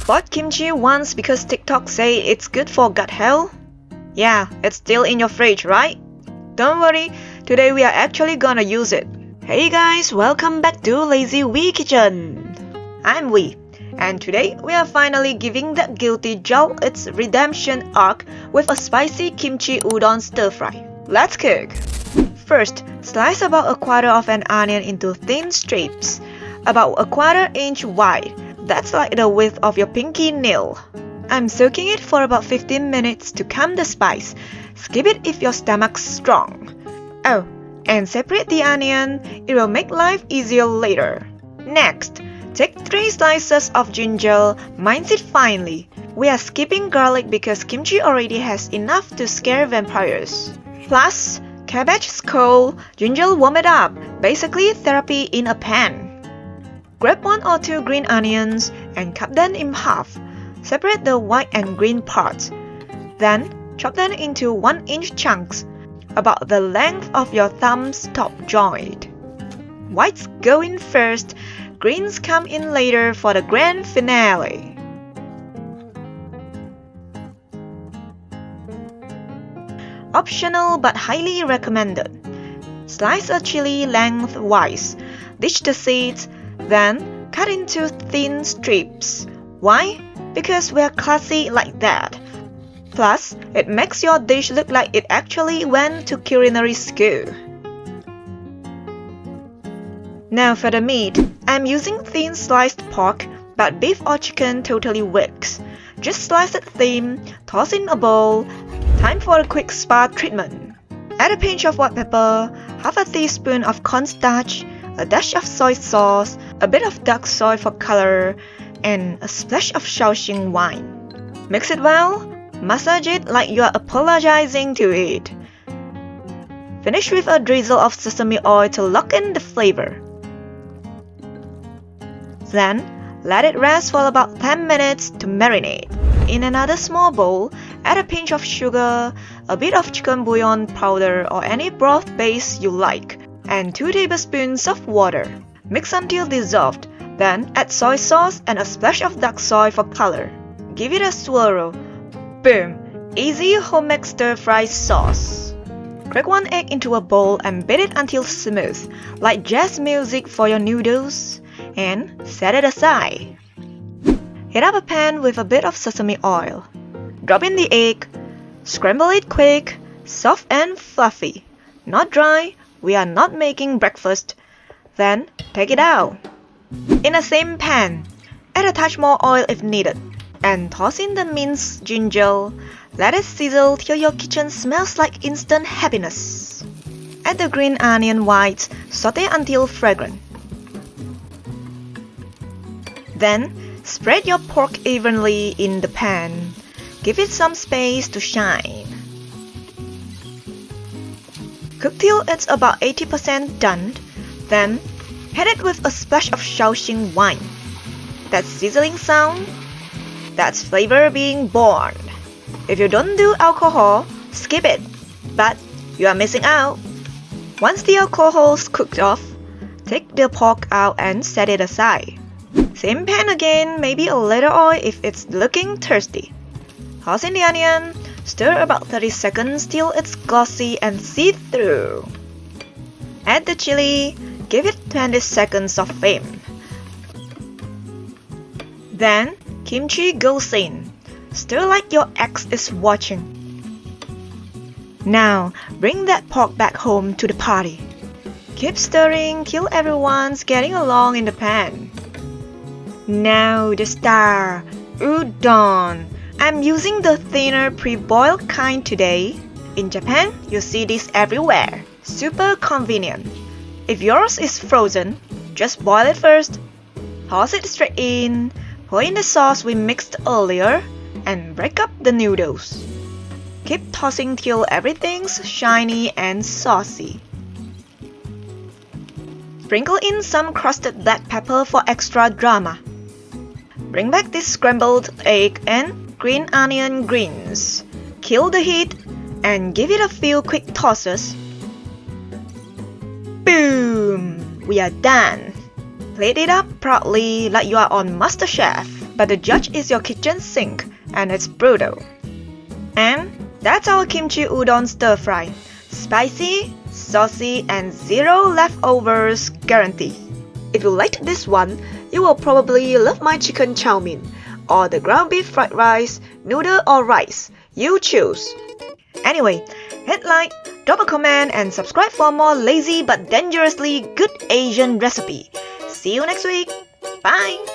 Bought kimchi once because TikTok say it's good for gut health? Yeah, it's still in your fridge, right? Don't worry, today we are actually gonna use it. Hey guys, welcome back to Lazy Wee Kitchen. I'm Wee, and today we are finally giving that guilty jolt its redemption arc with a spicy kimchi udon stir fry. Let's cook! First, slice about a quarter of an onion into thin strips, about a quarter inch wide. That's like the width of your pinky nail. I'm soaking it for about 15 minutes to calm the spice. Skip it if your stomach's strong. Oh, and separate the onion. It will make life easier later. Next, take 3 slices of ginger, mince it finely. We are skipping garlic because kimchi already has enough to scare vampires. Plus, cabbage is cold, ginger warm it up. Basically therapy in a pan. Grab 1 or 2 green onions and cut them in half. Separate the white and green parts. Then, chop them into 1-inch chunks, about the length of your thumb's top joint. Whites go in first, greens come in later for the grand finale. Optional but highly recommended. Slice a chili lengthwise. Dish the seeds. Then, cut into thin strips. Why? Because we're classy like that. Plus, it makes your dish look like it actually went to culinary school. Now for the meat. I'm using thin sliced pork, but beef or chicken totally works. Just slice it thin, toss in a bowl. Time for a quick spa treatment. Add a pinch of white pepper, half a teaspoon of cornstarch, a dash of soy sauce, a bit of dark soy for color, and a splash of Shaoxing wine. Mix it well, massage it like you are apologizing to it. Finish with a drizzle of sesame oil to lock in the flavor. Then, let it rest for about 10 minutes to marinate. In another small bowl, add a pinch of sugar, a bit of chicken bouillon powder or any broth base you like, and 2 tablespoons of water. Mix until dissolved, then add soy sauce and a splash of dark soy for color. Give it a swirl. Boom! Easy homemade stir-fry sauce. Crack 1 egg into a bowl and beat it until smooth, like jazz music for your noodles, and set it aside. Heat up a pan with a bit of sesame oil. Drop in the egg. Scramble it quick, soft and fluffy. Not dry. We are not making breakfast. Then, take it out. In the same pan, add a touch more oil if needed, and toss in the minced ginger. Let it sizzle till your kitchen smells like instant happiness. Add the green onion whites, saute until fragrant. Then, spread your pork evenly in the pan. Give it some space to shine. Cook till it's about 80% done. Then, heat it with a splash of Shaoxing wine. That sizzling sound, that's flavor being born. If you don't do alcohol, skip it. But you are missing out. Once the alcohol's cooked off, take the pork out and set it aside. Same pan again, maybe a little oil if it's looking thirsty. Toss in the onion, stir about 30 seconds till it's glossy and see-through. Add the chili, give it 20 seconds of flame. Then, kimchi goes in. Stir like your ex is watching. Now, bring that pork back home to the party. Keep stirring till everyone's getting along in the pan. Now the star, udon. I'm using the thinner pre-boiled kind today. In Japan, you see this everywhere. Super convenient. If yours is frozen, just boil it first. Toss it straight in, pour in the sauce we mixed earlier, and break up the noodles. Keep tossing till everything's shiny and saucy. Sprinkle in some crusted black pepper for extra drama. Bring back this scrambled egg and green onion greens. Kill the heat and give it a few quick tosses. Boom! We are done. Plate it up proudly like you are on MasterChef. but the judge is your kitchen sink, and it's brutal. And that's our Kimchi Udon Stir Fry. Spicy, saucy, and zero leftovers guarantee. If you liked this one, you will probably love my chicken chow mein, or the ground beef fried rice, noodle or rice. You choose. Anyway, hit like, drop a comment, and subscribe for more lazy but dangerously good Asian recipe. See you next week. Bye!